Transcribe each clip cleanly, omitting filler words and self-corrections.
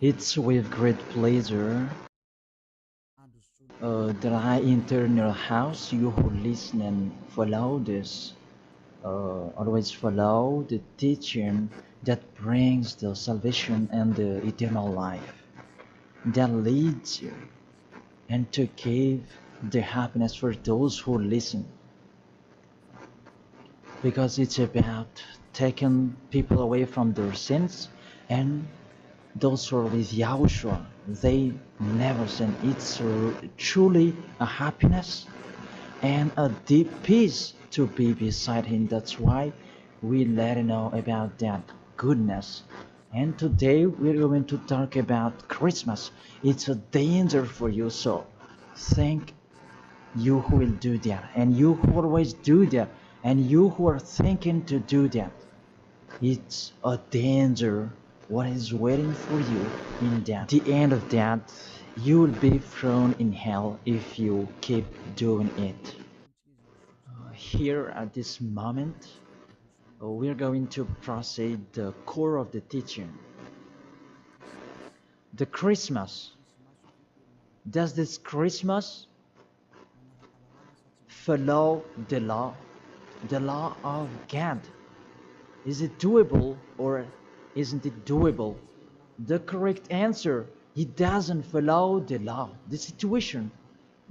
It's with great pleasure that I enter your house. You who listen and follow this, always follow the teaching that brings the salvation and the eternal life, that leads you and to give the happiness for those who listen. Because it's about taking people away from their sins, and those who are with Yahushua, they never sin. It's truly a happiness and a deep peace to be beside Him. That's why we let you know about that goodness. And today we're going to talk about Christmas. It's a danger for you, so thank you who will do that, and you who always do that, and you who are thinking to do that. It's a danger what is waiting for you in that. The end of that, you will be thrown in hell if you keep doing it. Here at this moment, we're going to proceed the core of the teaching. The Christmas. Does this Christmas follow the law of God? Is it doable or isn't it doable? The correct answer, he doesn't follow the law, the situation,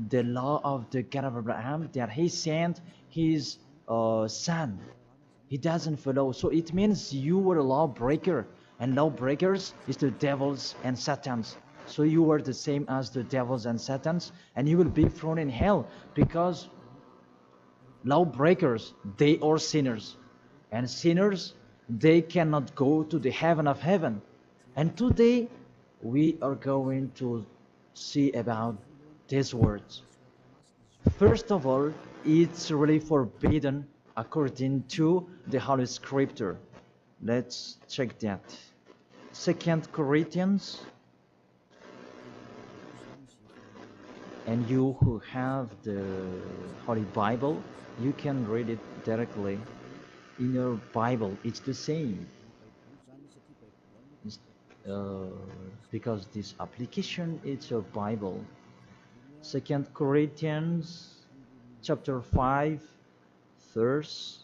the law of the God of Abraham that he sent his son. He doesn't follow. So it means you were a lawbreaker, and lawbreakers is the devils and satans. So you are the same as the devils and satans, and you will be thrown in hell because lawbreakers, they are sinners, and sinners, they cannot go to the heaven of heaven. And today we are going to see about these words. First of all, it's really forbidden according to the Holy Scripture. Let's check that. 2 Corinthians, and you who have the Holy Bible, you can read it directly in your Bible. It's the same. Uh, because this application is a Bible. 2 Corinthians chapter 5 verse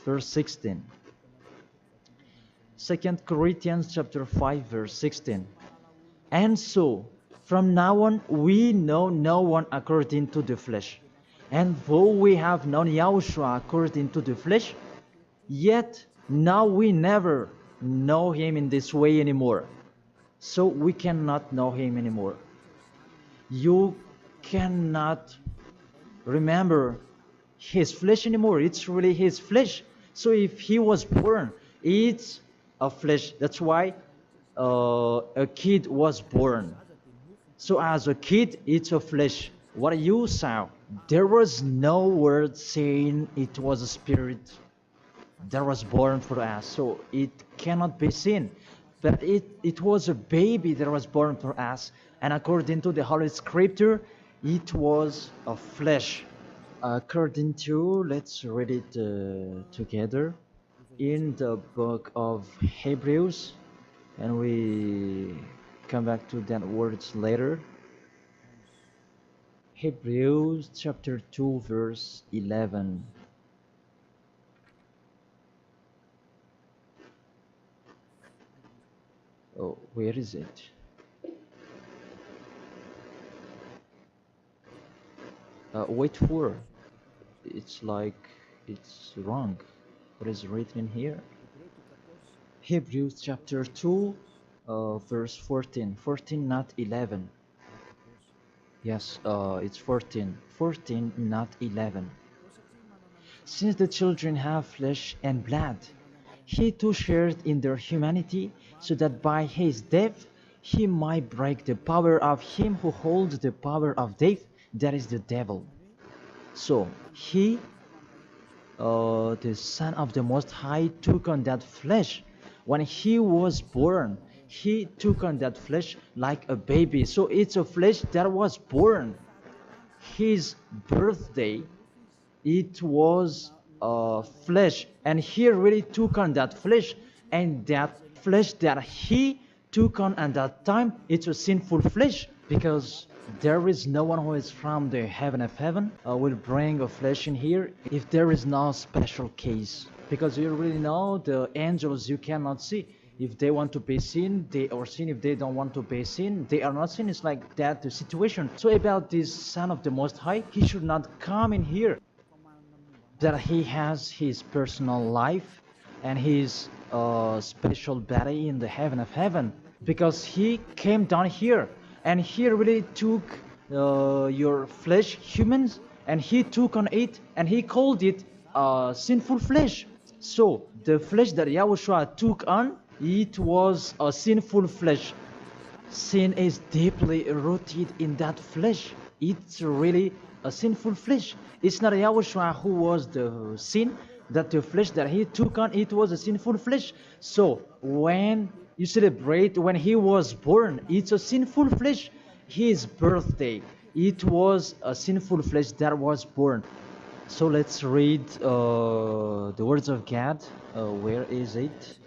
16. 2 Corinthians chapter 5 verse 16. And so, from now on, we know no one according to the flesh. And though we have known Yahushua according to the flesh, yet now we never know him in this way anymore. So we cannot know him anymore. You cannot remember his flesh anymore. It's really his flesh. So if he was born, it's a flesh. That's why a kid was born. So as a kid, it's a flesh. What you saw, there was no word saying it was a spirit that was born for us. So it cannot be seen. But it was a baby that was born for us. And according to the Holy Scripture, it was a flesh. According to, let's read it together in the book of Hebrews, and we come back to that words later. Hebrews chapter 2 verse 11. Oh, where is it? Wait for. It's like it's wrong. What is written here? Hebrews chapter 2 verse 14. 14, not 11. Yes, it's 14. 14, not 11. Since the children have flesh and blood, he too shared in their humanity, so that by his death he might break the power of him who holds the power of death, that is the devil. So he, the Son of the Most High, took on that flesh. When he was born, he took on that flesh like a baby. So it's a flesh that was born. His birthday, it was flesh, and he really took on that flesh, and that flesh that he took on at that time, it's a sinful flesh, because there is no one who is from the heaven of heaven will bring a flesh in here if there is no special case, because you really know the angels you cannot see. If they want to be seen, they are seen. If they don't want to be seen, they are not seen. It's like that the situation. So about this Son of the Most High, he should not come in here, that he has his personal life and his special body in the heaven of heaven, because he came down here and he really took your flesh, humans, and he took on it and he called it sinful flesh. So the flesh that Yahushua took on, it was a sinful flesh. Sin is deeply rooted in that flesh. It's really a sinful flesh. It's not Yahushua who was the sin, that the flesh that he took on, it was a sinful flesh. So when you celebrate when he was born, it's a sinful flesh. His birthday, it was a sinful flesh that was born. So let's read the words of God. Where is it?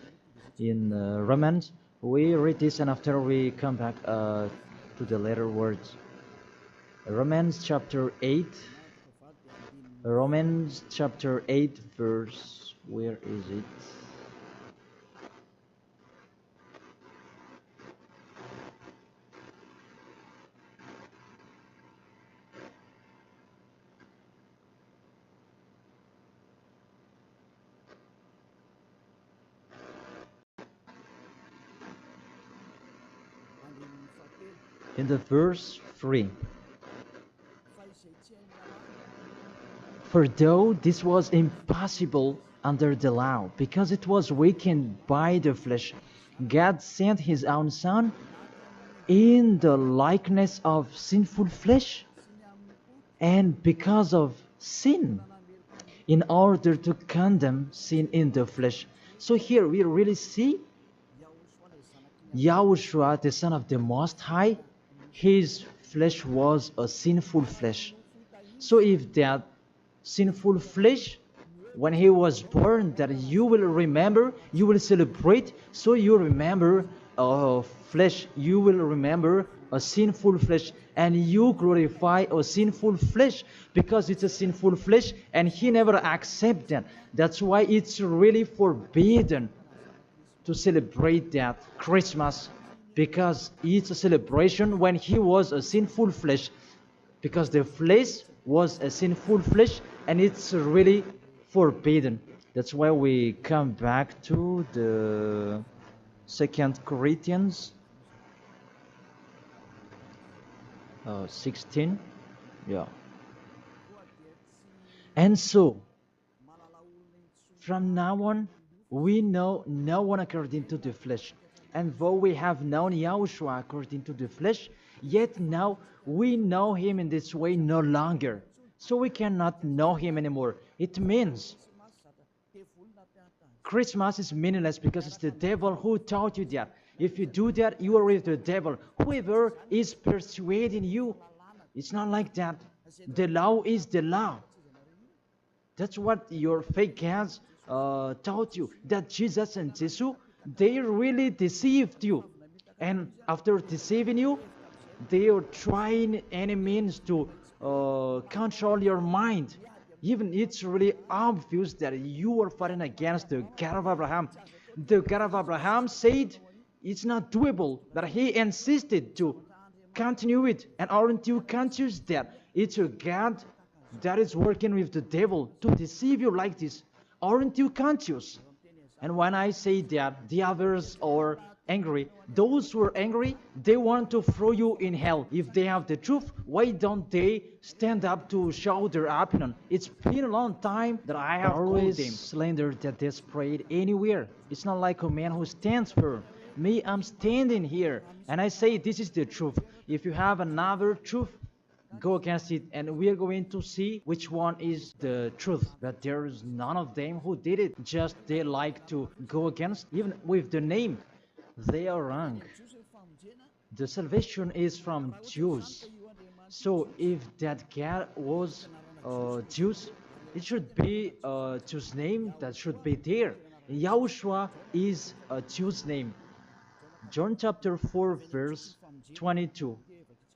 In Romans. We read this and after we come back to the later words. Romans chapter 8. Romans chapter 8 verse, where is it? In the verse 3. For though this was impossible under the law, because it was weakened by the flesh, God sent his own Son in the likeness of sinful flesh, and because of sin, in order to condemn sin in the flesh. So here we really see Yahushua, the Son of the Most High, his flesh was a sinful flesh. So if that sinful flesh, when he was born, that you will remember, you will celebrate, so you remember flesh, you will remember a sinful flesh, and you glorify a sinful flesh, because it's a sinful flesh, and he never accepts that. That's why it's really forbidden to celebrate that Christmas, because it's a celebration when he was a sinful flesh, because the flesh was a sinful flesh, and it's really forbidden. That's why we come back to the 2 Corinthians 16. Yeah. And so from now on, we know no one according to the flesh. And though we have known Yahushua according to the flesh, yet now we know him in this way no longer. So we cannot know him anymore. It means Christmas is meaningless because it's the devil who taught you that. If you do that, you are with the devil. Whoever is persuading you, it's not like that. The law is the law. That's what your fake gods taught you, that Jesus and Jesus, they really deceived you. And after deceiving you, they are trying any means to control your mind. Even it's really obvious that you are fighting against the God of Abraham. The God of Abraham said it's not doable, but he insisted to continue it. And aren't you conscious that it's a God that is working with the devil to deceive you like this? Aren't you conscious? And when I say that the others are angry, those who are angry, they want to throw you in hell. If they have the truth, why don't they stand up to show their opinion? It's been a long time that I have always called them slander that they spread anywhere. It's not like a man who stands firm. Me, I'm standing here, and I say this is the truth. If you have another truth, go against it, and we are going to see which one is the truth. But there is none of them who did it. Just they like to go against, even with the name. They are wrong. The salvation is from Jews. So if that God was Jews, It should be a Jew's name that should be there. Yahushua is a Jew's name. John chapter 4 verse 22.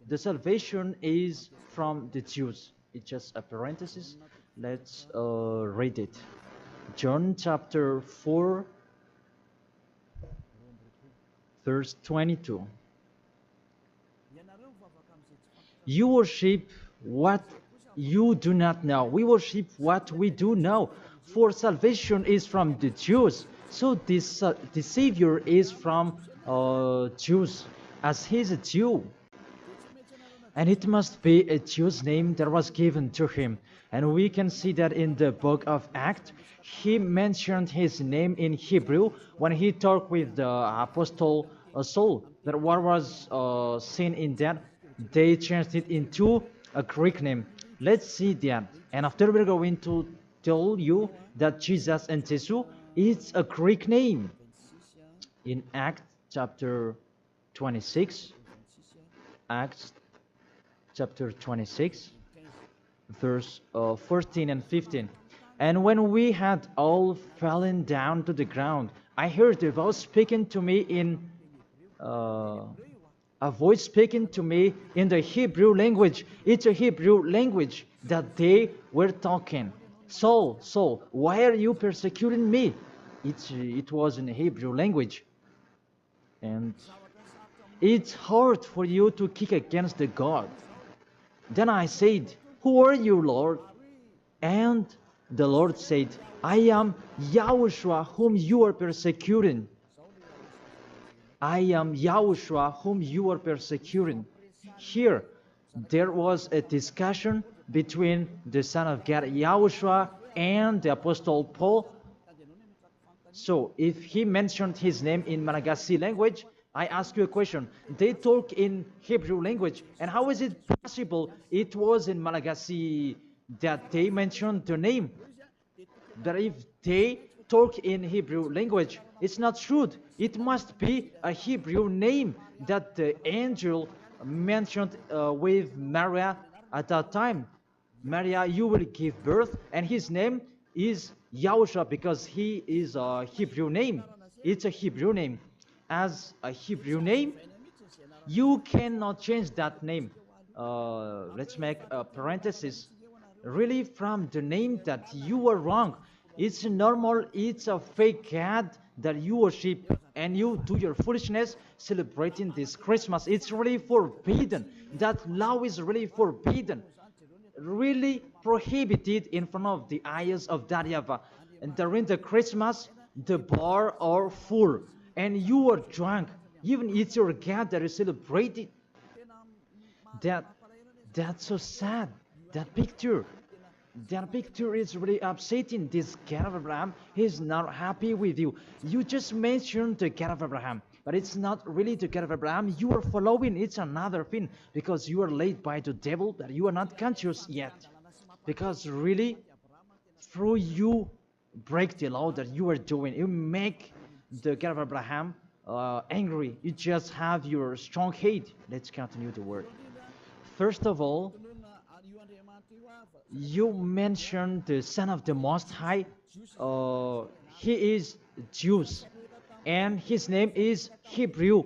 The salvation is from the Jews. It's just a parenthesis. Let's read it. John chapter 4 verse 22. You worship what you do not know. We worship what we do know. For salvation is from the Jews. So this the Savior is from Jews, as he's a Jew. And it must be a Jew's name that was given to him. And we can see that in the book of Acts, he mentioned his name in Hebrew when he talked with the apostle Saul. That what was seen in that, they changed it into a Greek name. Let's see that. And after we're going to tell you that Jesus and Jesus is a Greek name. In Acts chapter 26, Acts chapter 26, verse 14 and 15. And when we had all fallen down to the ground, I heard a voice speaking to me in the Hebrew language. It's a Hebrew language that they were talking. Saul, Saul, why are you persecuting me? It was in Hebrew language. And it's hard for you to kick against the God. Then I said, who are you, Lord? And the Lord said, I am Yahushua whom you are persecuting. I am Yahushua whom you are persecuting. Here, there was a discussion between the Son of God, Yahushua, and the Apostle Paul. So, if he mentioned his name in Malagasy language, I ask you a question. They talk in Hebrew language, and how is it possible it was in Malagasy that they mentioned the name? That if they talk in Hebrew language, it's not true. It must be a Hebrew name that the angel mentioned with Maria at that time. Maria, you will give birth, and his name is Yahushua because he is a Hebrew name. It's a Hebrew name. As a Hebrew name, you cannot change that name. Let's make a parenthesis. Really, from the name that you are wrong. It's normal, it's a fake God that you worship and you do your foolishness celebrating this Christmas. It's really forbidden. That law is really forbidden. Really prohibited in front of the eyes of that YAHVAH. And during the Christmas, the bar are full. And you are drunk. Even it's your God that is celebrated. That's so sad. That picture is really upsetting. This God of Abraham, he's not happy with you. You just mentioned the God of Abraham, but it's not really the God of Abraham you are following. It's another thing, because you are led by the devil that you are not conscious yet. Because really, through you break the law that you are doing, you make the God of Abraham angry. You just have your strong hate. Let's continue the word. First of all, you mentioned the Son of the Most High. He is Jews, and his name is Hebrew.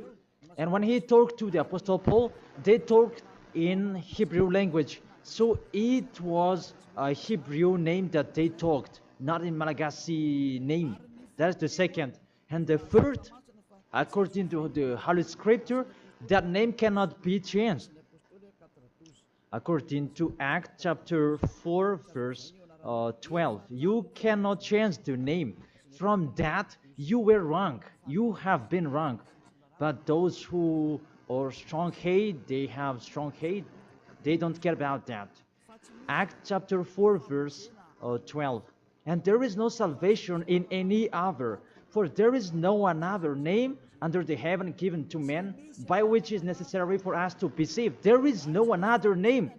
And when he talked to the Apostle Paul, they talked in Hebrew language. So it was a Hebrew name that they talked, not in Malagasy name. That's the second. And the third, according to the Holy Scripture, that name cannot be changed. According to Acts chapter 4, verse 12, you cannot change the name. From that, you were wrong. You have been wrong. But those who are strong hate, they have strong hate. They don't care about that. Acts chapter 4, verse 12. And there is no salvation in any other, for there is no another name under the heaven given to men by which is necessary for us to be saved. There is no another name,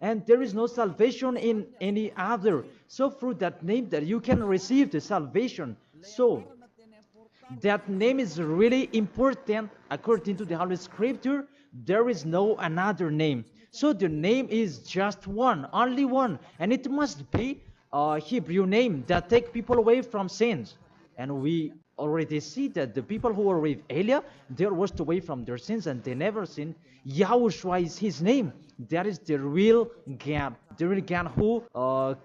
and there is no salvation in any other. So through that name that you can receive the salvation. So that name is really important according to the Holy Scripture. There is no another name. So the name is just one, only one, and it must be Hebrew name that take people away from sins. And we already see that the people who were with Elia, they were washed away from their sins and they never sinned. Yahushua is his name. That is the real God. The real God who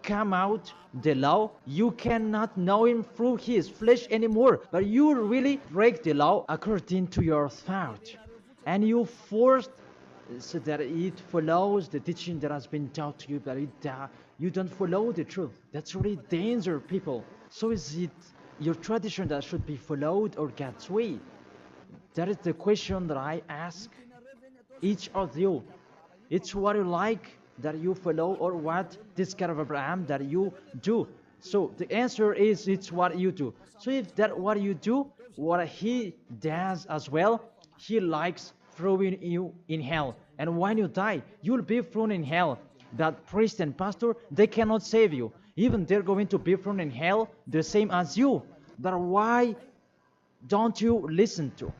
come out the law. You cannot know him through his flesh anymore. But you really break the law according to your thought. And you forced so that it follows the teaching that has been taught to you, but you don't follow the truth. That's really danger, people. So is it your tradition that should be followed or God's way? That is the question that I ask each of you. It's what you like that you follow or what this God of Abraham that you do. So the answer is it's what you do. So if that what you do, what he does as well, he likes throwing you in hell. And when you die, you'll be thrown in hell. That priest and pastor, they cannot save you. Even they're going to be thrown in hell the same as you. But why don't you listen to?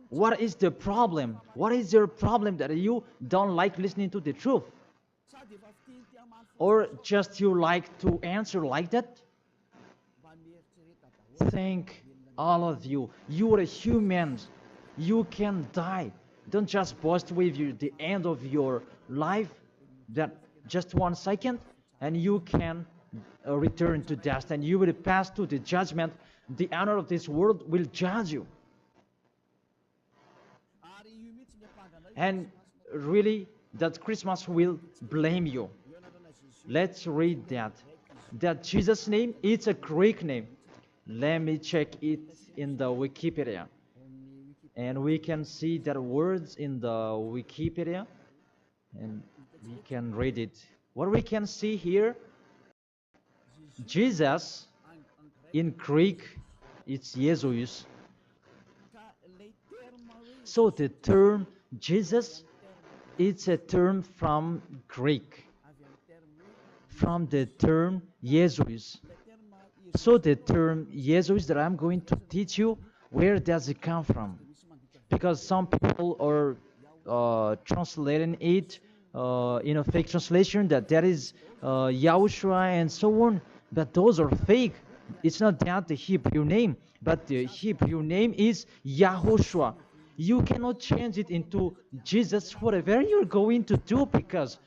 What is the problem? What is your problem that you don't like listening to the truth? Or just you like to answer like that? Think all of you. You are humans. You can die. Don't just boast with you the end of your life, that just 1 second, and you can return to dust, and you will pass to the judgment. The honor of this world will judge you. And really, that Christmas will blame you. Let's read that. That Jesus' name, it's a Greek name. Let me check it in the Wikipedia. And we can see that words in the Wikipedia. And we can read it. What we can see here, Jesus, in Greek, it's Jesus. So the term Jesus, it's a term from Greek, from the term Jesus. So the term Jesus that I'm going to teach you, where does it come from? Because some people are translating it in a fake translation that is Yahushua and so on, but those are fake. It's not that the Hebrew name, but the Hebrew name is YAHOSHUA. You cannot change it into Jesus, whatever you're going to do, because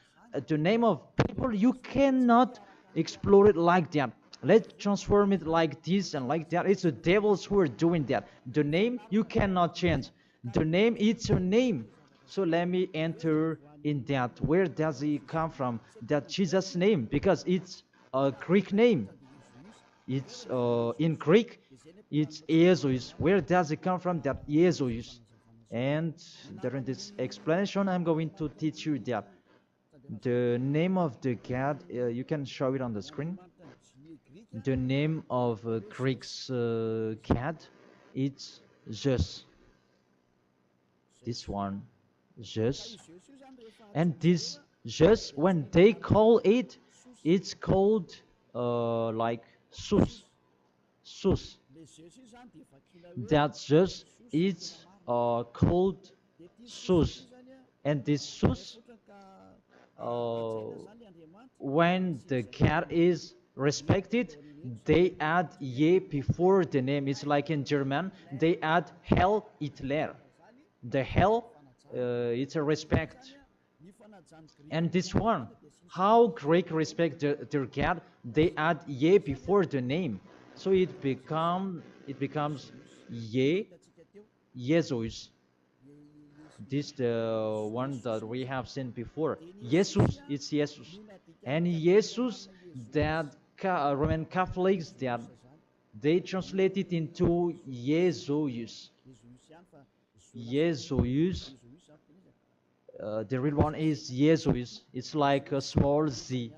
the name of people, you cannot explore it like that. Let's transform it like this and like that. It's the devils who are doing that. The name, you cannot change. The name, it's your name. So let me enter in that. Where does it come from? That Jesus name, because it's a Greek name. It's in Greek, it's Jesus. Where does it come from? That Jesus. And during this explanation, I'm going to teach you that the name of the God, you can show it on the screen. The name of Greek's God, it's Zeus. This one, Zeus. And this Zeus, when they call it, it's called like Sus. Sus. That Zeus is called Sus. And this Sus, when the God is respected, they add ye before the name. It's like in German, they add Hell Hitler. The hell, it's a respect. And this one, how Greek respect their God, they add ye before the name. So it becomes ye, Jesus. This the one that we have seen before. Jesus, it's Jesus. And Jesus, that Roman Catholics, that they translate it into Jesus. Jesus. The real one is Jesus. It's like a small z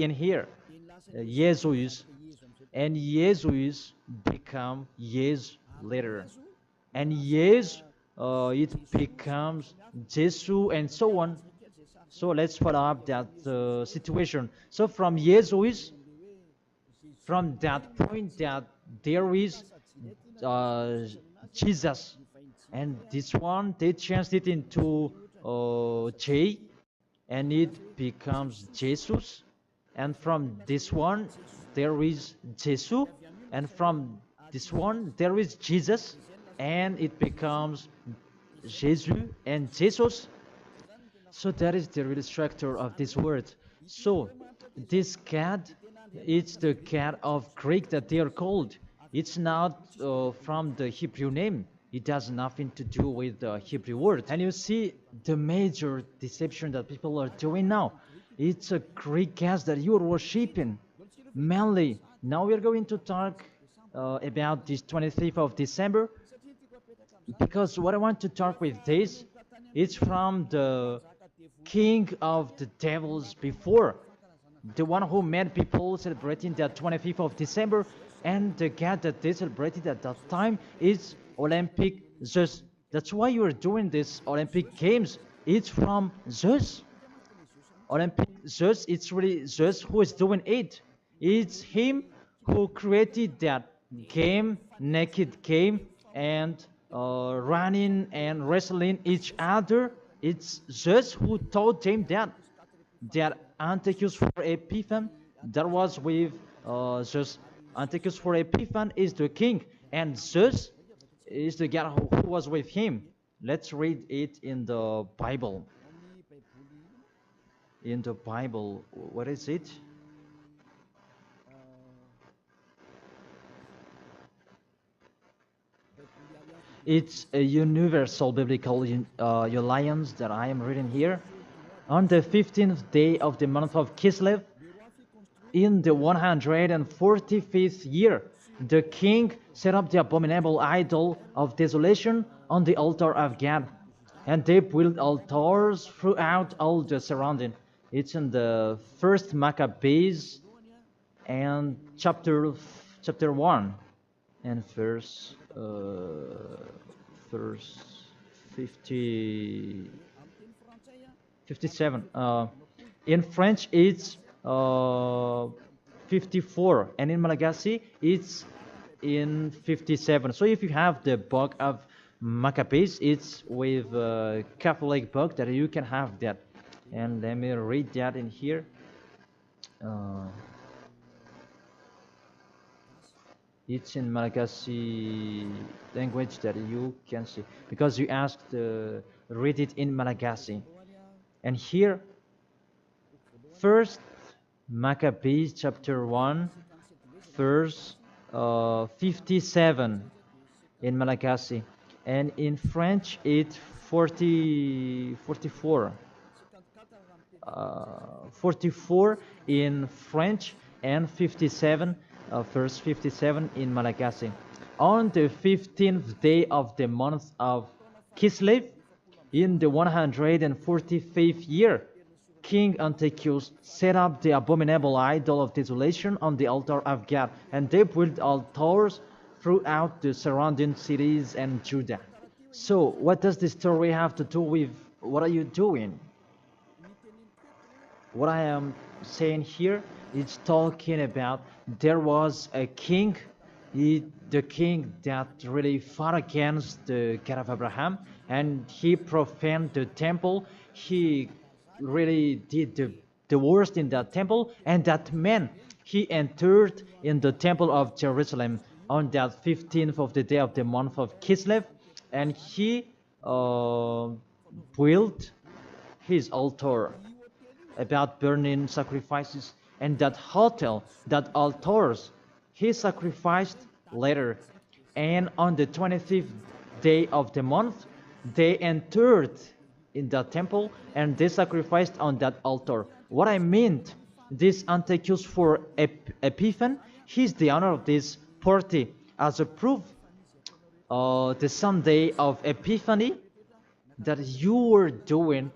in here. Jesus. And Jesus become Yes later. And Yes, it becomes Jesus and so on. So let's follow up that situation. So from Jesus, from that point that there is Jesus. And this one, they changed it into J. and it becomes Jesus, and from this one there is Jesus, and from this one there is Jesus, and it becomes Jesus and Jesus. So that is the real structure of this word. So this cat, it's the cat of Greek that they are called. It's not from the Hebrew name. It has nothing to do with the Hebrew word. And you see the major deception that people are doing now. It's a Greek cat that you are worshiping. Mainly, now we are going to talk about this 25th of December, because what I want to talk with this, it's from the king of the devils before, the one who made people celebrating the 25th of December, and the god that they celebrated at that time is Olympic Zeus. That's why you are doing this Olympic Games. It's from Zeus. Olympic Zeus, it's really Zeus who is doing it. It's him who created that game, naked game, and running and wrestling each other. It's Zeus who taught them that. That Antiochus for Epiphan, that was with Zeus. Antiochus for Epiphan is the king, and Zeus is the god who was with him. Let's read it in the Bible. In the Bible, what is it? It's a universal biblical alliance that I am reading here. On the 15th day of the month of Kislev, in the 145th year, the king set up the abominable idol of desolation on the altar of God, and they built altars throughout all the surrounding. It's in the first Maccabees and chapter 1 and verse 57. In French, it's 54, and in Malagasy, it's in 57. So if you have the book of Maccabees, it's with a Catholic book that you can have that. And let me read that in here. It's in Malagasy language that you can see, because you asked read it in Malagasy. And here, first Maccabees chapter 1, verse 57 in Malagasy, and in French it's 44 in French, and 57 verse 57 in Malagasy. On the 15th day of the month of Kislev, in the 145th year, King Antiochus set up the abominable idol of desolation on the altar of God, and they built altars throughout the surrounding cities and Judah. So, what does this story have to do with what are you doing? What I am saying here is talking about there was a king, the king that really fought against the God of Abraham, and he profaned the temple. He really did the worst in that temple, and that man, he entered in the temple of Jerusalem on that 15th of the day of the month of Kislev, and he built his altar about burning sacrifices, and that hotel, that altars, he sacrificed later. And on the 25th day of the month, they entered in the temple and they sacrificed on that altar. What I meant, this Antiochus for Epiphan, he's the owner of this party. As a proof, the Sunday of Epiphany that you were doing,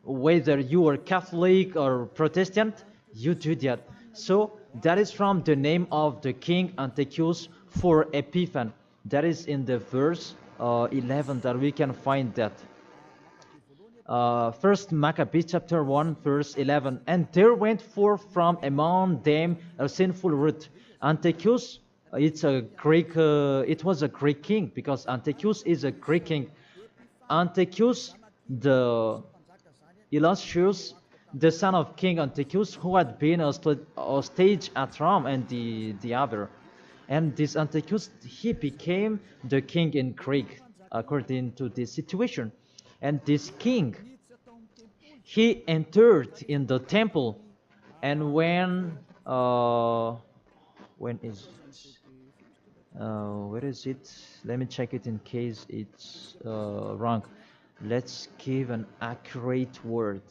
whether you are Catholic or Protestant, you do that. So that is from the name of the king Antiochus for Epiphan. That is in the verse 11 that we can find that. First Maccabees chapter 1 verse 11. And there went forth from among them a sinful root. Antiochus, it's a Greek. It was a Greek king, because Antiochus is a Greek king. Antiochus, the illustrious, the son of King Antiochus, who had been a stage at Rome and the other. And this Antiochus, he became the king in Greek, according to this situation. And this king, he entered in the temple, and when is where is it? Let me check it in case it's wrong. Let's give an accurate word.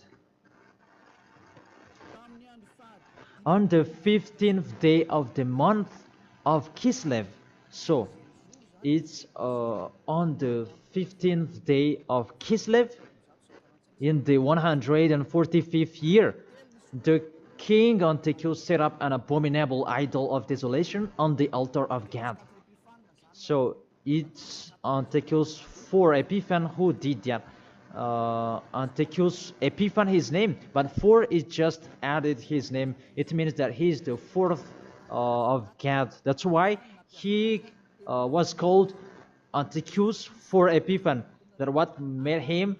On the 15th day of the month of Kislev. So it's on the 15th day of Kislev in the 145th year. The king Antiochus set up an abominable idol of desolation on the altar of God. So it's Antiochus for Epiphan who did that. Antiochus Epiphan his name, but for it just added his name. It means that he is the fourth of God. That's why he was called Antiochus for Epiphan. That what made him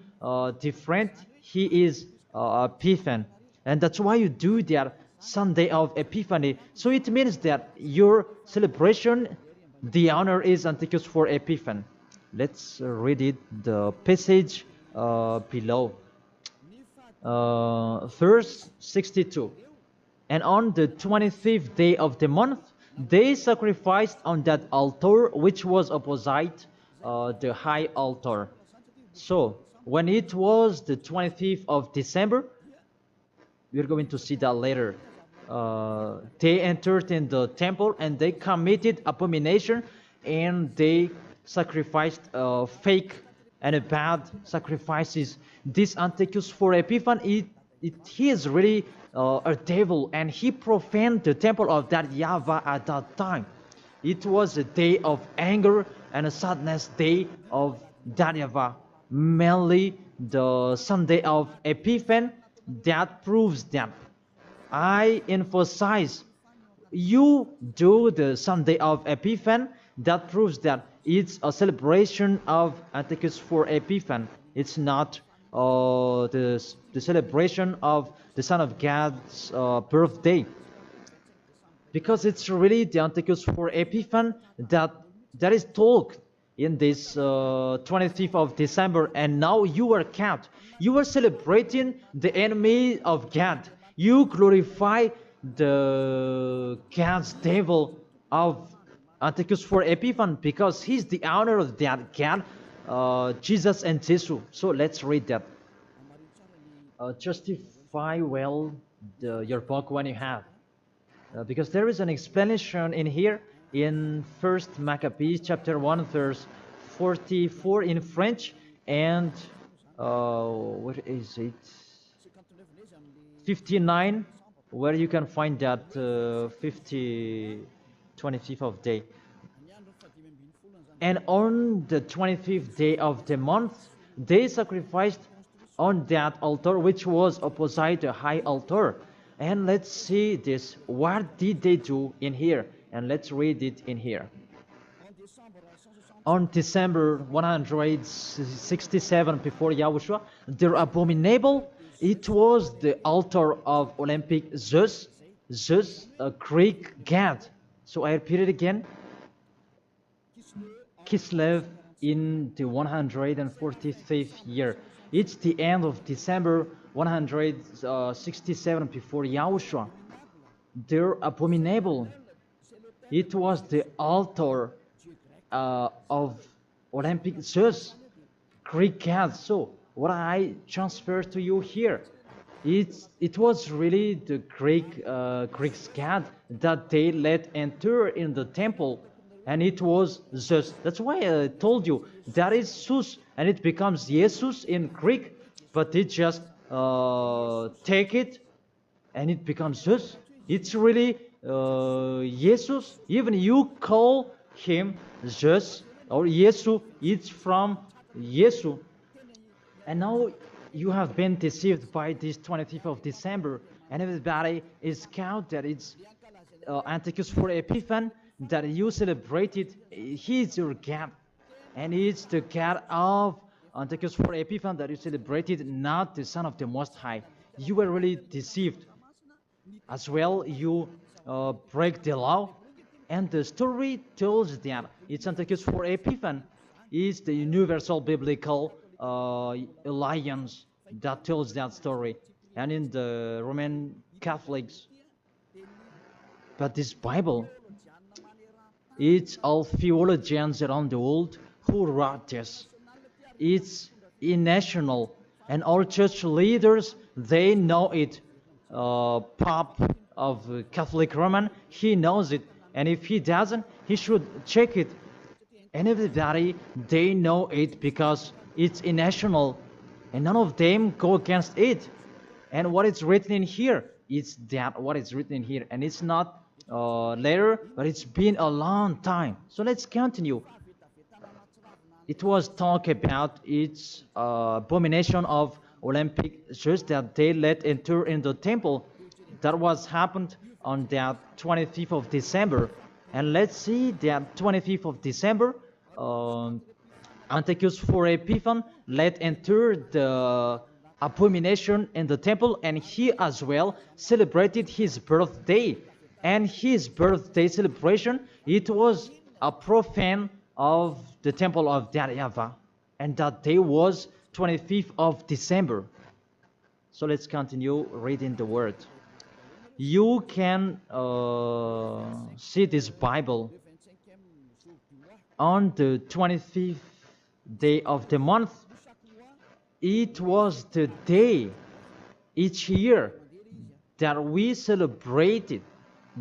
different. He is Epiphan, and that's why you do that Sunday of Epiphany. So it means that your celebration, the honor is Antiochus for Epiphan. Let's read it, the passage below. Verse 62. And on the 25th day of the month, they sacrificed on that altar which was opposite the high altar. So when it was the 25th of December, we're going to see that later. They entered in the temple and they committed abomination, and they sacrificed fake and bad sacrifices. This Antiochus for Epiphan, he is really a devil, and he profaned the temple of that YAHVAH at that time. It was a day of anger and a sadness day of that YAHVAH. Mainly the Sunday of Epiphan, that proves that. I emphasize, you do the Sunday of Epiphan, that proves that it's a celebration of Antiochus for Epiphan. It's not the celebration of the Son of God's birthday. Because it's really the Antiochus for Epiphan that is told in this 25th of December, and now you are kept. You are celebrating the enemy of God. You glorify the God's devil of Antiochus for Epiphan, because he's the honor of that God, Jesus and Jesus. So let's read that. Justify well your book when you have. Because there is an explanation in here in 1st Maccabees chapter 1 verse 44 in French, and what is it, 59, where you can find that 25th of day. And on the 25th day of the month, they sacrificed on that altar which was opposite the high altar. And let's see this. What did they do in here? And let's read it in here. On December 167 before Yahushua, their abominable, it was the altar of Olympic Zeus, a Greek god. So I repeat it again. Kislev in the 145th year. It's the end of December 167 before Yahushua. Their abominable, it was the altar of Olympic Zeus, Greek god. So what I transfer to you here, it was really the Greek god that they let enter in the temple, and it was Zeus. That's why I told you that is Zeus, and it becomes Jesus in Greek, but it just take it and it becomes Zeus. It's really Jesus. Even you call him Zeus or Yesu, it's from Yesu. And now you have been deceived by this 25th of December, and everybody is count that it's Antiochus for Epiphan, that you celebrated. He is your God, and it's the God of Antiochus for Epiphan that you celebrated not the Son of the Most High. You were really deceived. As well, you break the law. And the story tells that it's Antiochus for Epiphan is the universal biblical alliance that tells that story. And in the Roman Catholics, but this Bible, it's all theologians around the world who wrote this. It's national, and all church leaders, they know it. Pope of Catholic Roman, he knows it, and if he doesn't, he should check it. And everybody, they know it because it's national, and none of them go against it. And what is written in here, it's that what is written in here, and it's not later, but it's been a long time. So let's continue. It was talk about its abomination of Olympic church that they let enter in the temple. That was happened on that 25th of December. And let's see that 25th of December, Antiochus for Epiphan let enter the abomination in the temple, and he as well celebrated his birthday. And his birthday celebration, it was a profane of the temple of YAHVAH, and that day was 25th of December. So let's continue reading the word. You can see this Bible on the 25th day of the month. It was the day each year that we celebrated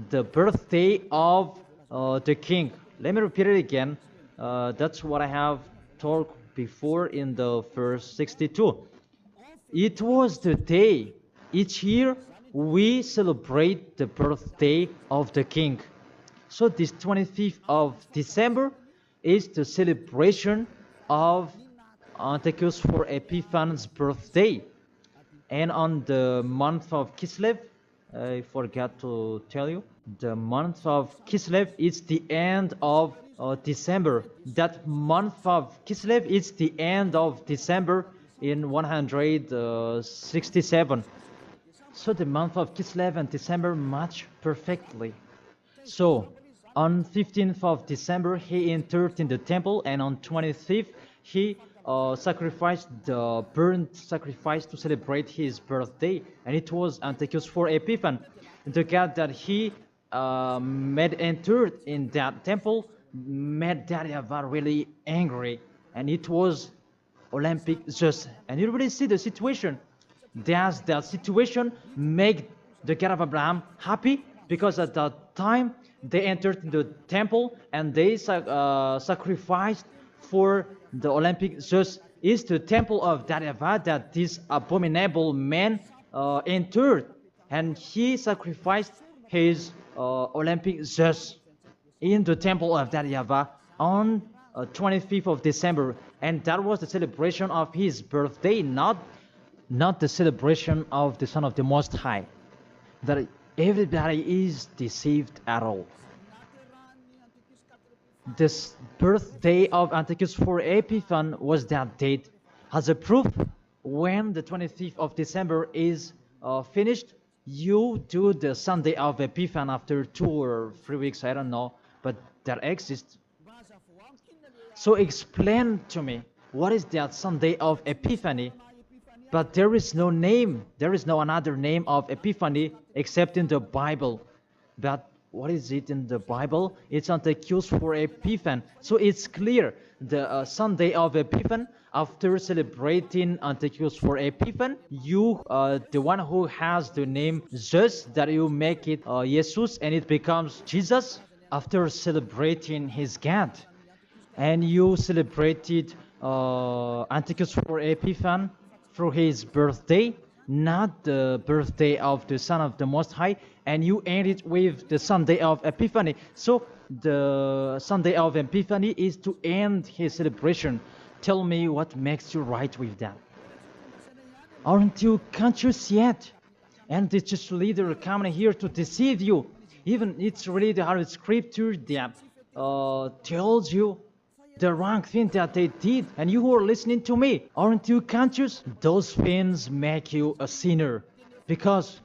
the birthday of the king. Let me repeat it again. That's what I have told before in the verse 62. It was the day each year we celebrate the birthday of the king. So this 25th of December is the celebration of Antiochus for Epiphan's birthday. And on the month of Kislev, I forgot to tell you, the month of Kislev is the end of December. That month of Kislev is the end of December in 167. So the month of Kislev and December match perfectly. So on 15th of December he entered in the temple, and on 25th he sacrificed the burnt sacrifice to celebrate his birthday, and it was Antiochus for Epiphan. The God that he made entered in that temple made YAHVAH really angry, and it was Olympic just. And you really see the situation. Does that situation make the God of Abraham happy? Because at that time they entered in the temple and they sacrificed for the Olympic just is the temple of YAHVAH that this abominable man entered, and he sacrificed his Olympic just in the temple of YAHVAH on 25th of December, and that was the celebration of his birthday, not the celebration of the Son of the Most High. That everybody is deceived at all. This birthday of Antiochus for Epiphan was that date. As a proof, when the 25th of December is finished, you do the Sunday of Epiphan after 2 or 3 weeks, I don't know, but that exists. So explain to me, what is that Sunday of Epiphany? But there is no name, there is no another name of Epiphany except in the Bible. But what is it in the Bible? It's Antiochus for Epiphan. So it's clear, the Sunday of Epiphan, after celebrating Antiochus for Epiphan, you, the one who has the name Jesus, that you make it Jesus, and it becomes Jesus, after celebrating his God. And you celebrated Antiochus for Epiphan through his birthday, not the birthday of the Son of the Most High, and you end it with the Sunday of Epiphany. So the Sunday of Epiphany is to end his celebration. Tell me what makes you right with that. Aren't you conscious yet? And the church leader coming here to deceive you. Even it's really the Holy Scripture that tells you the wrong thing that they did. And you who are listening to me, aren't you conscious? Those things make you a sinner, because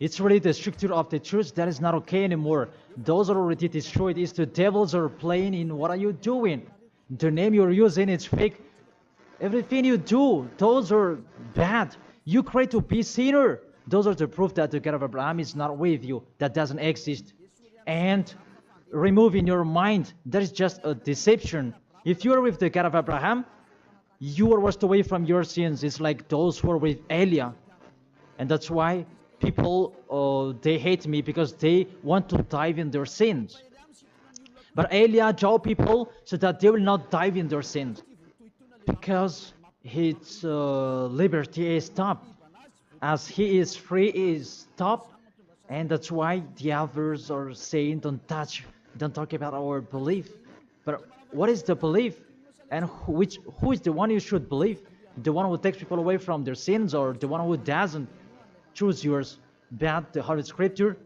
it's really the structure of the church that is not okay anymore. Those are already destroyed. It's the devils are playing in. What are you doing? The name you're using is fake. Everything you do, those are bad. You try to be sinner. Those are the proof that the God of Abraham is not with you. That doesn't exist. And remove in your mind, that is just a deception. If you are with the God of Abraham, you are washed away from your sins. It's like those who are with Eliah. And that's why people, they hate me, because they want to dive in their sins. But Eliah told people so that they will not dive in their sins, because his liberty is stopped. As he is free, he is stopped. And that's why the others are saying, don't talk about our belief. But what is the belief? And who is the one you should believe? The one who takes people away from their sins, or the one who doesn't? Choose yours. But the Holy Scripture,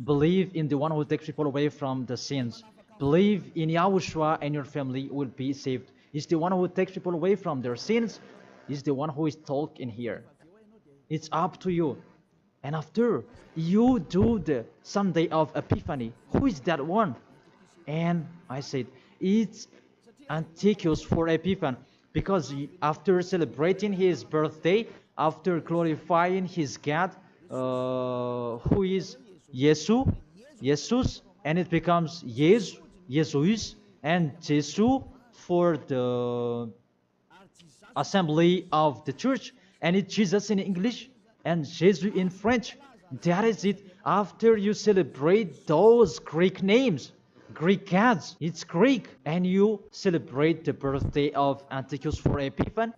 believe in the one who takes people away from the sins. Believe in YAHOSHUA, and your family will be saved. It's the one who takes people away from their sins. Is the one who is talking here. It's up to you. And after you do the Sunday of Epiphany, who is that one? And I said, it's Antiochus for Epiphany, because after celebrating his birthday, after glorifying his God, who is Jesus, and it becomes Jesus, and Jesus for the assembly of the church, and it's Jesus in English and Jesus in French. That is it. After you celebrate those Greek names, Greek gods, it's Greek, and you celebrate the birthday of Antiochus for Epiphany,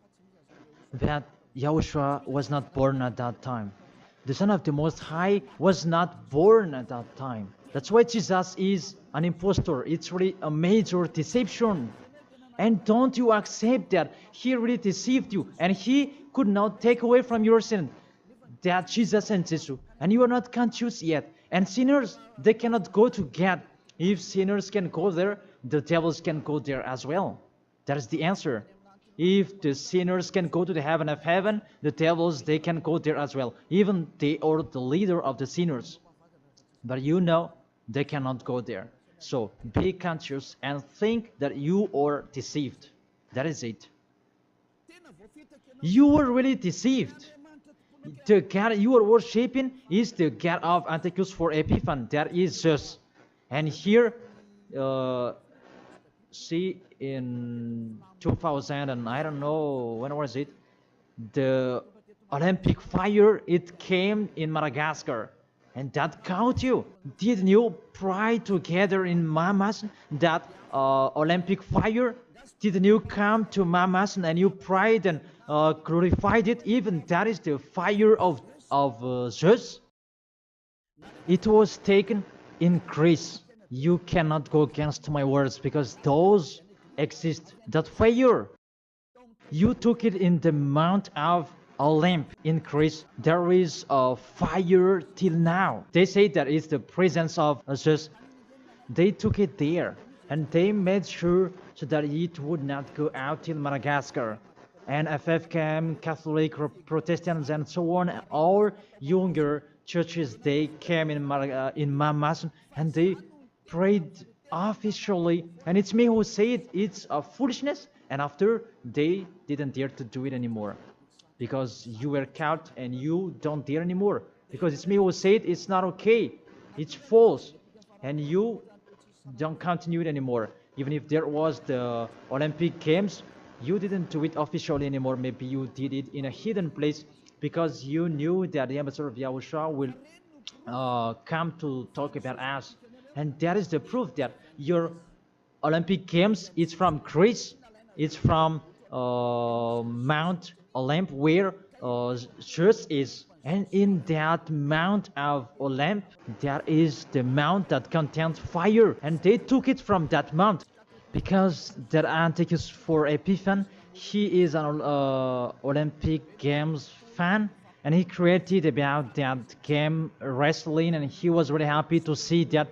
that YAHOSHUA was not born at that time. The Son of the Most High was not born at that time. That's why Jesus is an impostor. It's really a major deception. And don't you accept that he really deceived you, and he could not take away from your sin, that Jesus and Jesus, and you are not conscious yet. And sinners, they cannot go to God. If sinners can go there, the devils can go there as well. That is the answer. If the sinners can go to the heaven of heaven, the devils, they can go there as well. Even they are the leader of the sinners. But you know, they cannot go there. So be conscious and think that you are deceived. That is it. You were really deceived. The God you are worshipping is the God of Antiochus for Epiphany. That is Zeus. And here, see, in 2000, and I don't know, when was it? The Olympic fire, it came in Madagascar. And that caught you. Didn't you pray together in Mamas that Olympic fire? Didn't you come to Mamas and you prayed and glorified it? Even that is the fire of Zeus. It was taken in Greece. You cannot go against my words, because those exist. That fire, you took it in the Mount of Olymp in Greece. There is a fire till now. They say that it's the presence of Zeus. They took it there, and they made sure so that it would not go out till Madagascar. And FFKM, Catholic, Protestants, and so on, all younger churches, they came in Mamas, and they prayed officially. And it's me who say it's a foolishness. And after, they didn't dare to do it anymore, because you were caught and you don't dare anymore. Because it's me who said it's not okay, it's false, and you don't continue it anymore. Even if there was the Olympic Games, you didn't do it officially anymore. Maybe you did it in a hidden place, because you knew that the ambassador of YAHOSHUA will come to talk about us. And that is the proof that your Olympic Games, it's from Greece, it's from Mount Olymp, where Zeus is. And in that Mount of Olymp, there is the mount that contains fire. And they took it from that mount, because that Antiochus for Epiphany, he is an Olympic Games fan, and he created about that game wrestling, and he was really happy to see that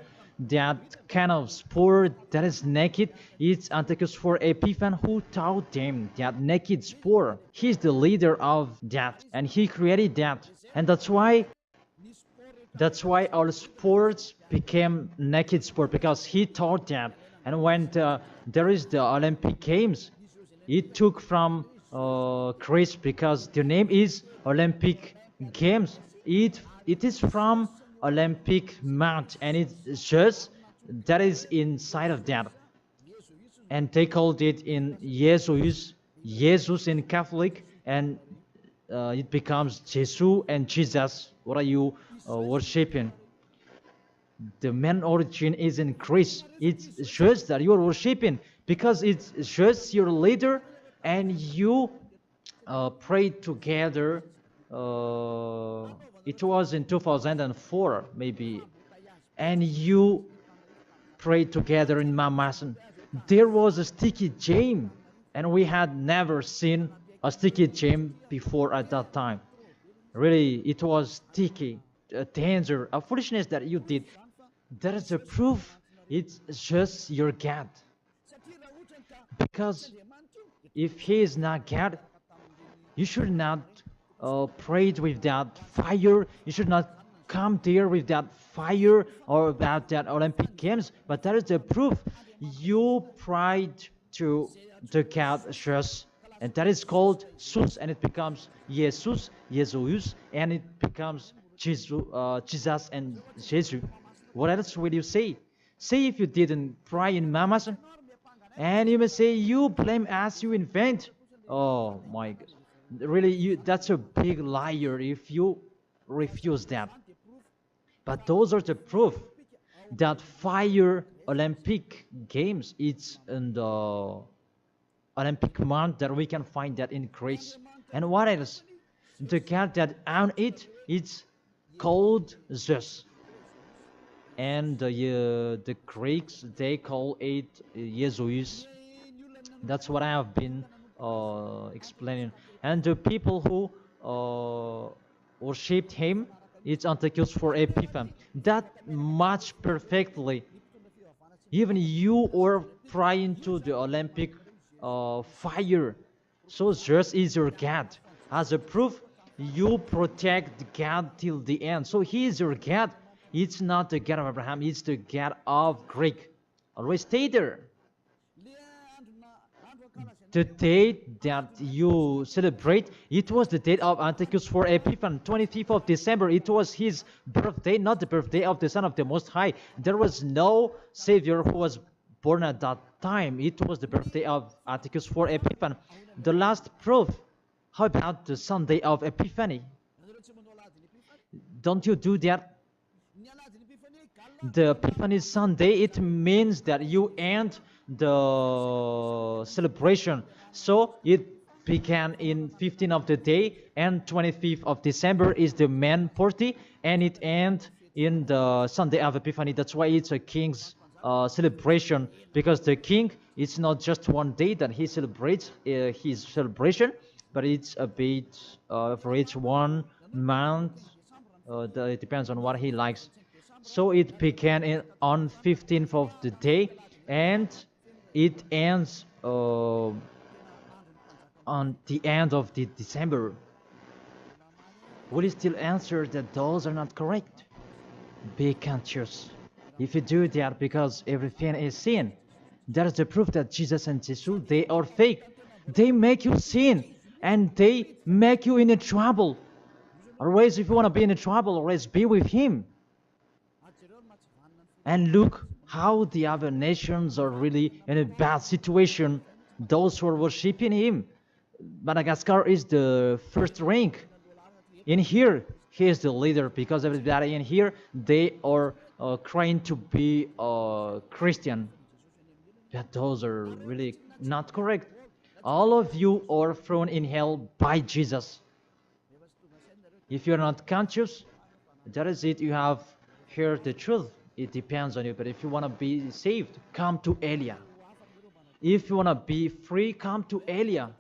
that kind of sport that is naked. It's Antiochus for Epiphan who taught them that naked sport. He's the leader of that, and he created that, and that's why all sports became naked sport, because he taught that. And when there is the Olympic Games, it took from Greece, because the name is Olympic Games. It is from Olympic Mount, and it's just that is inside of that, and they called it in Jesus in Catholic, and it becomes Jesus and Jesus. What are you worshiping? The main origin is in Greece. It's just that you are worshiping, because it's just your leader, and you pray together. It was in 2004 maybe, and you pray together in Mamasan. There was a sticky gem, and we had never seen a sticky gem before at that time. Really, it was sticky, a danger, a foolishness that you did. That is a proof it's just your God. Because if he is not God, you should not pray with that fire. You should not come there with that fire or about that Olympic Games. But that is the proof you prayed to the God just, and that is called Jesus, and it becomes Jesus, and it becomes Jesus and Jesus. What else will you say? Say if you didn't pray in Mamasan, and you may say you blame us, you invent. Oh my God. Really, that's a big liar if you refuse that. But those are the proof that fire Olympic Games, it's in the Olympic month, that we can find that in Greece. And what else? The God that owned it, it's called Zeus. And the Greeks, they call it Jesus. That's what I have been explaining. And the people who worshipped him, it's Antiochus for Epiphan. That much perfectly. Even you are praying to the Olympic fire. So Zeus is your God. As a proof, you protect God till the end. So he is your God. It's not the God of Abraham, it's the God of Greek. Always stay there. The date that you celebrate, it was the date of Antiochus for Epiphan, 25th of December. It was his birthday, not the birthday of the Son of the Most High. There was no Savior who was born at that time. It was the birthday of Antiochus for Epiphan. The last proof, how about the Sunday of Epiphany? Don't you do that? The Epiphany Sunday, it means that you end the celebration. So it began in 15th of the day, and 25th of December is the main party, and it ends in the Sunday of Epiphany. That's why it's a king's celebration, because the king, it's not just one day that he celebrates his celebration, but it's a bit for each 1 month. It depends on what he likes. So it began on 15th of the day, and it ends on the end of the December. Will you still answer that those are not correct? Be conscious. If you do that, because everything is sin, that is the proof that Jesus and Jesus, they are fake. They make you sin, and they make you in a trouble. Always, if you want to be in a trouble, always be with him. And look how the other nations are really in a bad situation. Those who are worshiping him. Madagascar is the first rank. In here, he is the leader, because everybody in here, they are trying to be Christian. But those are really not correct. All of you are thrown in hell by Jesus. If you're not conscious, that is it. You have heard the truth. It depends on you. But if you want to be saved, come to Elia. If you want to be free, come to Elia.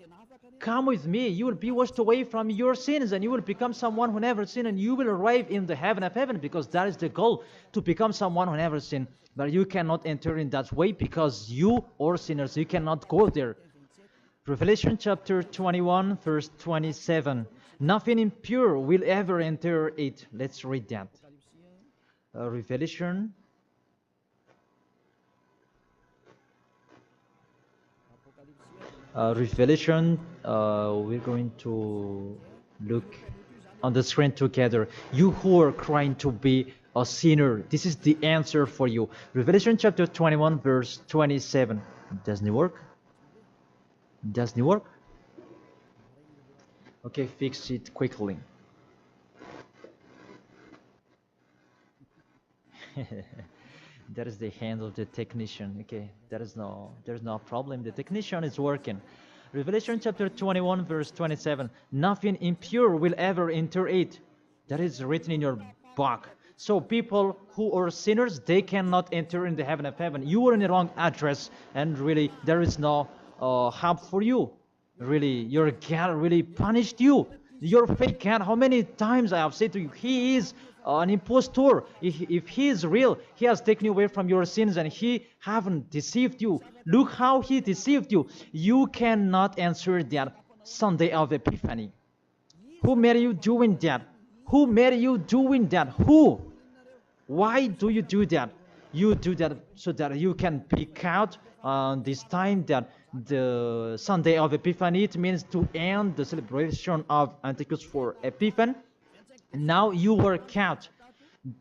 come with me. You will be washed away from your sins, and you will become someone who never sinned, and you will arrive in the heaven of heaven, because that is the goal, to become someone who never sinned. But you cannot enter in that way, because you are sinners. You cannot go there. Revelation chapter 21, verse 27. Nothing impure will ever enter it. Let's read that. Revelation. We're going to look on the screen together. You who are crying to be a sinner, this is the answer for you. Revelation chapter 21, verse 27. Doesn't it work? Doesn't it work? Okay, fix it quickly. That is the hand of the technician. Okay, there's no problem. The technician is working. Revelation chapter 21, verse 27. Nothing impure will ever enter it. That is written in your book. So people who are sinners, they cannot enter in the heaven of heaven. You are in the wrong address, and really there is no help for you. Really, your God really punished you. Your fake God, how many times I have said to you, he is an impostor. If he is real, he has taken you away from your sins, and he haven't deceived you. Look how he deceived you. You cannot answer that Sunday of Epiphany. Who made you doing that? Who made you doing that? Who? Why do you do that? You do that so that you can pick out this time that the Sunday of Epiphany, it means to end the celebration of Antichus for Epiphan. Now you work out.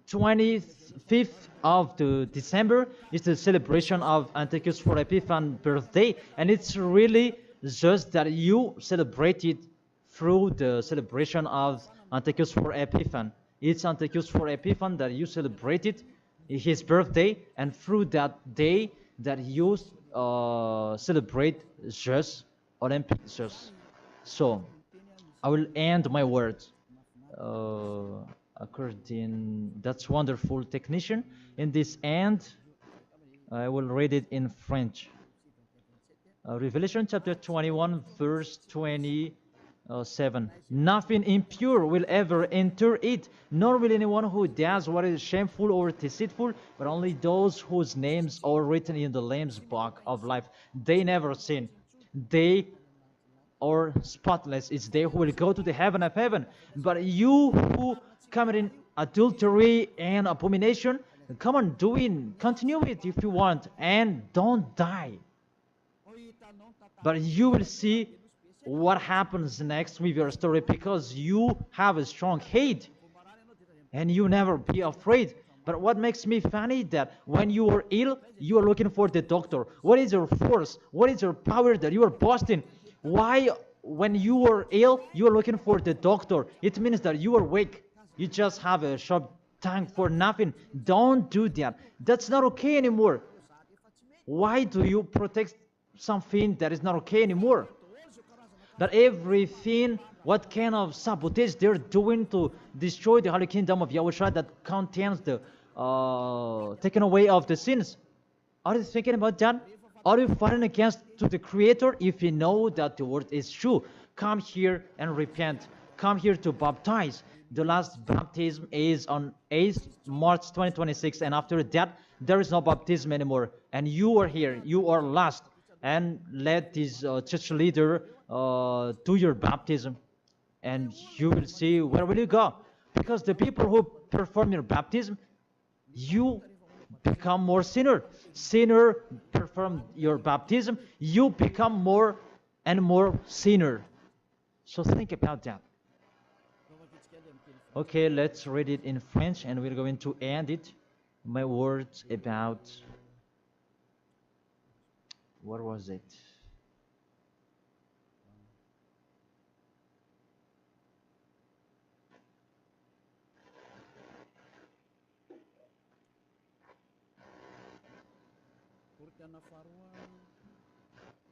25th of the December is the celebration of Antichus for Epiphan birthday, and it's really just that you celebrate it through the celebration of Antichus for Epiphan. It's Antichus for Epiphan that you celebrated his birthday, and through that day that you celebrate just Olympic just. So I will end my words according. That's wonderful, technician. In this end, I will read it in French. Revelation chapter 21, verse 27. Nothing impure will ever enter it, nor will anyone who does what is shameful or deceitful, but only those whose names are written in the Lamb's book of life. They never sin. They are spotless. It's they who will go to the heaven of heaven. But you who commit adultery and abomination, come on, continue it if you want, and don't die. But you will see what happens next with your story, because you have a strong hate and you never be afraid. But what makes me funny that when you are ill, you are looking for the doctor. What is your force? What is your power that you are boasting? Why, when you are ill, you are looking for the doctor? It means that you are weak. You just have a sharp tongue for nothing. Don't do that. That's not okay anymore. Why do you protect something that is not okay anymore? That everything, what kind of sabotage they're doing to destroy the Holy Kingdom of Yahushua that contains the taken away of the sins. Are you thinking about that? Are you fighting against to the Creator? If you know that the word is true, come here and repent. Come here to baptize. The last baptism is on 8th March 2026, and after that, there is no baptism anymore. And you are here. You are lost. And let this church leader do your baptism, and you will see where will you go. Because the people who perform your baptism, you become more sinner. Sinner perform your baptism, you become more and more sinner. So think about that. Okay, let's read it in French, and we're going to end it. My words about, what was it?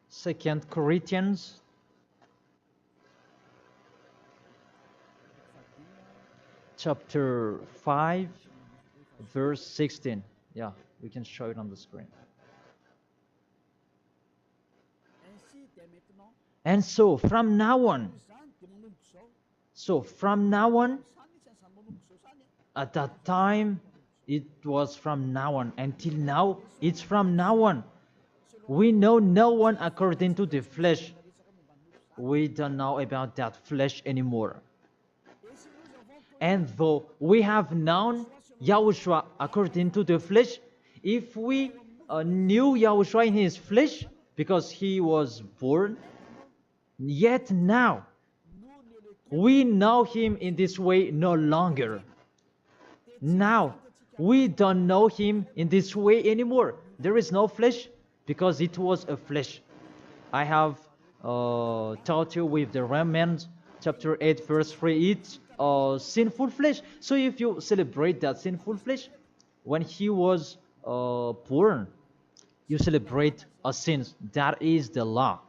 Second Corinthians chapter 5 verse 16. Yeah, we can show it on the screen. And so from now on, at that time, it was from now on. Until now, it's from now on. We know no one according to the flesh. We don't know about that flesh anymore. And though we have known Yahushua according to the flesh, if we knew Yahushua in his flesh, because he was born, yet now we know him in this way no longer. Now we don't know him in this way anymore. There is no flesh because it was a flesh. I have taught you with the Romans chapter 8 verse 3, it's sinful flesh. So if you celebrate that sinful flesh, when he was born, you celebrate a sin. That is the law.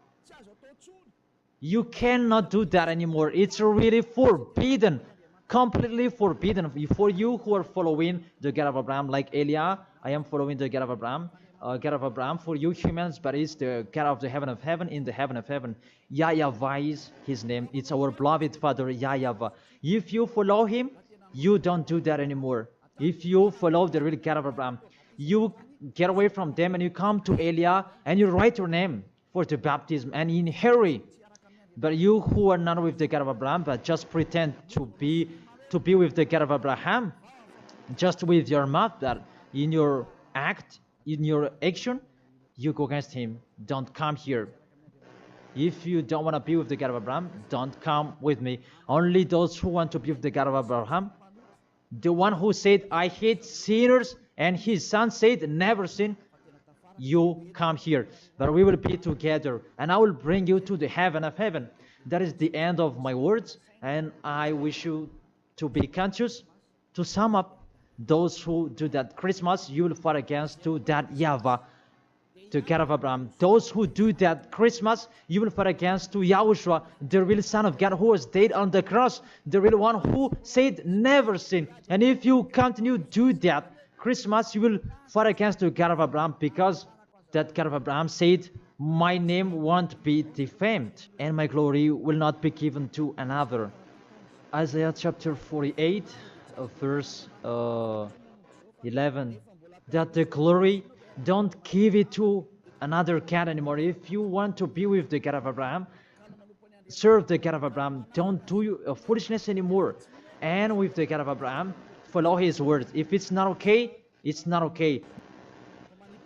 You cannot do that anymore. It's really forbidden, completely forbidden. For you who are following the God of Abraham, like Elia, I am following the God of Abraham. God of Abraham, for you humans, but it's the God of the heaven of heaven, in the heaven of heaven. YAHVAH is his name. It's our beloved Father, YAHVAH. If you follow him, you don't do that anymore. If you follow the real God of Abraham, you get away from them and you come to Elia and you write your name for the baptism and in hurry. But you who are not with the God of Abraham, but just pretend to be with the God of Abraham, just with your mouth, that in your act, in your action, you go against him. Don't come here. If you don't want to be with the God of Abraham, don't come with me. Only those who want to be with the God of Abraham, the one who said, I hate sinners, and his son said, never sin, you come here. But we will be together, and I will bring you to the heaven of heaven. That is the end of my words, and I wish you to be conscious. To sum up, those who do that Christmas, you will fight against to that YAHVAH, the God of Abraham. Those who do that Christmas, you will fight against to YAHOSHUA, the real Son of God who was dead on the cross, the real one who said never sin. And if you continue to do that Christmas, you will fight against the God of Abraham, because that God of Abraham said, my name won't be defamed and my glory will not be given to another. Isaiah chapter 48 verse 11, that the glory, don't give it to another God anymore. If you want to be with the God of Abraham, serve the God of Abraham, don't do foolishness anymore. And with the God of Abraham, follow his words. If it's not okay, it's not okay.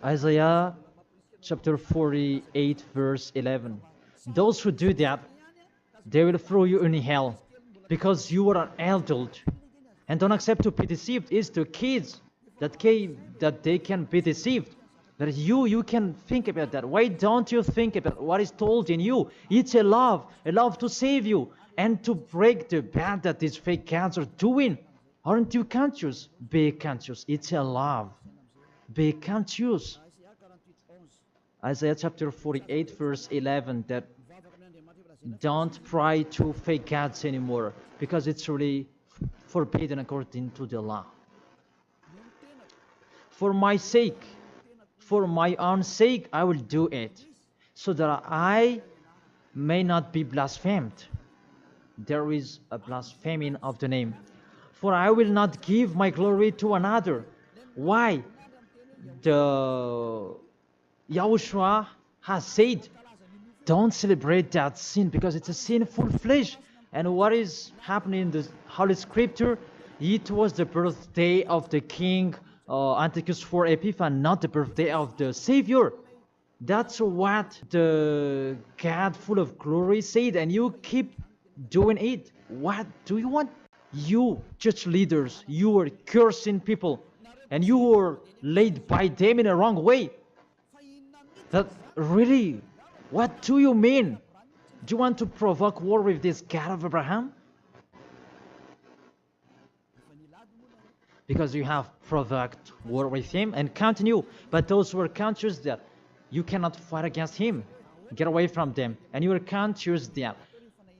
Isaiah chapter 48 verse 11, those who do that, they will throw you in hell, because you are an adult. And don't accept to be deceived. It's the kids that they can be deceived. But you can think about that. Why don't you think about what is told in you? It's a love to save you and to break the bad that these fake gods are doing. Aren't you conscious? Be conscious. It's a love. Be conscious. Isaiah chapter 48 verse 11, that don't pray to fake gods anymore, because it's really forbidden according to the law. For my sake, for my own sake, I will do it, so that I may not be blasphemed. There is a blaspheming of the name. For I will not give my glory to another. Why? The YAHOSHUA has said, don't celebrate that sin, because it's a sinful flesh. And what is happening in the Holy Scripture? It was the birthday of the king Antiochus IV Epiphanes, not the birthday of the Savior. That's what the God full of glory said, and you keep doing it. What do you want? You church leaders, you are cursing people, and you are led by them in a wrong way. That really, what do you mean? Do you want to provoke war with this God of Abraham? Because you have provoked war with him and continue. But those who are conscious that you cannot fight against him, get away from them. And you are conscious that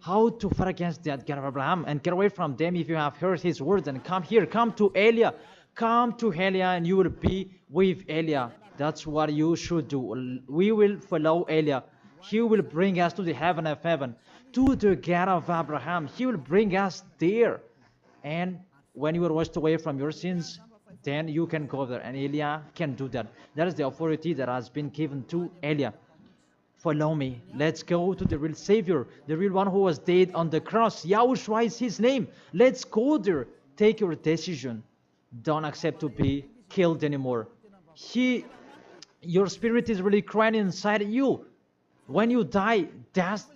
how to fight against that God of Abraham and get away from them. If you have heard his words, and come here, come to Elia. Come to Elia and you will be with Elia. That's what you should do. We will follow Elia. He will bring us to the heaven of heaven, to the God of Abraham. He will bring us there. And when you are washed away from your sins, then you can go there. And Elijah can do that. That is the authority that has been given to Elijah. Follow me. Let's go to the real Savior, the real one who was dead on the cross. Yahushua is his name. Let's go there. Take your decision. Don't accept to be killed anymore. Your spirit is really crying inside you. When you die, death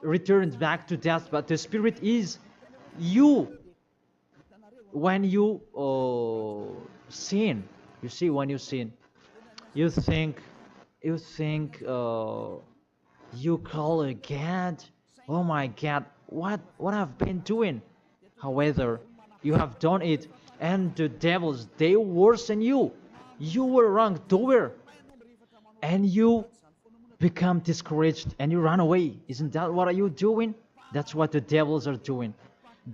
returns back to death, but the spirit is you. When you sin, you see, when you sin, you think you call a God, oh my God, what I've been doing. However, you have done it, and the devils, they worsen you. You were wrongdoer, and you become discouraged, and you run away. Isn't that what are you doing? That's what the devils are doing.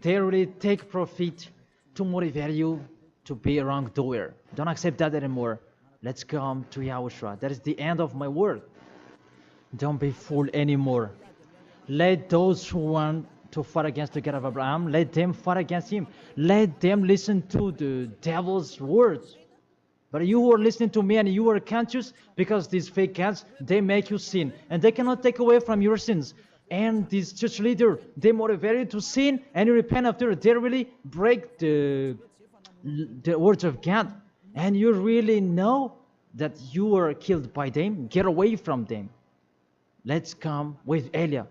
They really take profit to motivate you to be a wrongdoer. Don't accept that anymore. Let's come to Yahushua. That is the end of my word. Don't be fooled anymore. Let those who want to fight against the God of Abraham, let them fight against him. Let them listen to the devil's words. But you who are listening to me and you are conscious, because these fake gods, they make you sin. And they cannot take away from your sins. And this church leader, they motivate you to sin and you repent after. They really break the words of God. And you really know that you were killed by them. Get away from them. Let's come with Elia.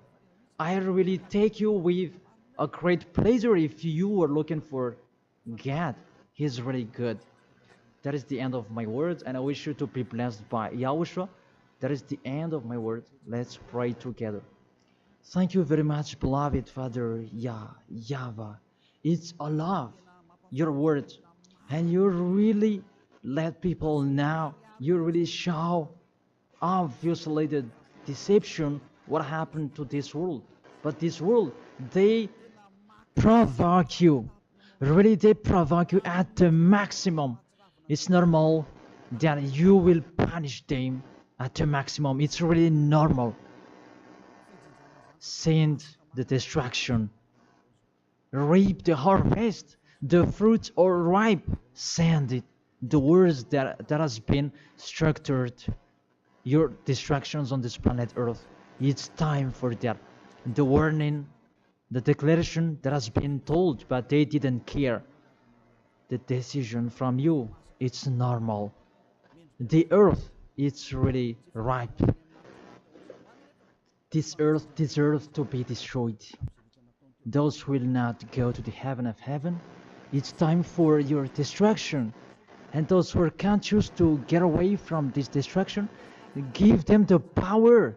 I really take you with a great pleasure if you were looking for God. He's really good. That is the end of my words, and I wish you to be blessed by Yahushua. That is the end of my words. Let's pray together. Thank you very much, beloved Father YAHVAH. It's a love, your words, and you really let people know. You really show obviously the deception, what happened to this world. But this world, they provoke you. Really, they provoke you at the maximum. It's normal that you will punish them at the maximum. It's really normal. Send the destruction. Reap the harvest. The fruits are ripe. Send it. The words that has been structured. Your distractions on this planet Earth. It's time for that. The warning, the declaration that has been told, but they didn't care. The decision from you, it's normal. The earth, it's really ripe. This earth deserves to be destroyed. Those who will not go to the heaven of heaven, it's time for your destruction. And those who are conscious to get away from this destruction, give them the power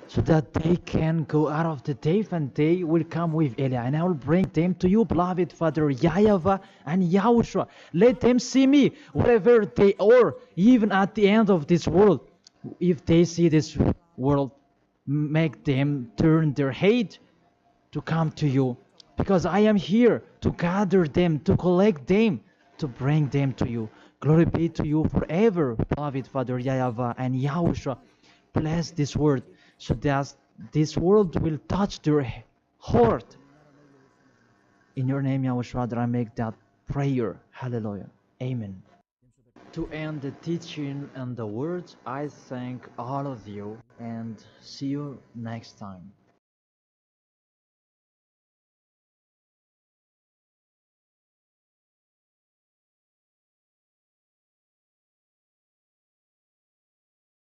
so that they can go out of the death and they will come with Elia. And I will bring them to you, beloved Father YAHVAH and Yahushua. Let them see me wherever they are, even at the end of this world. If they see this world, make them turn their head to come to you. Because I am here to gather them, to collect them, to bring them to you. Glory be to you forever, beloved Father YAHVAH and Yahushua. Bless this word, so that this world will touch their heart. In your name, Yahushua, that I make that prayer. Hallelujah. Amen. To end the teaching and the words, I thank all of you and see you next time.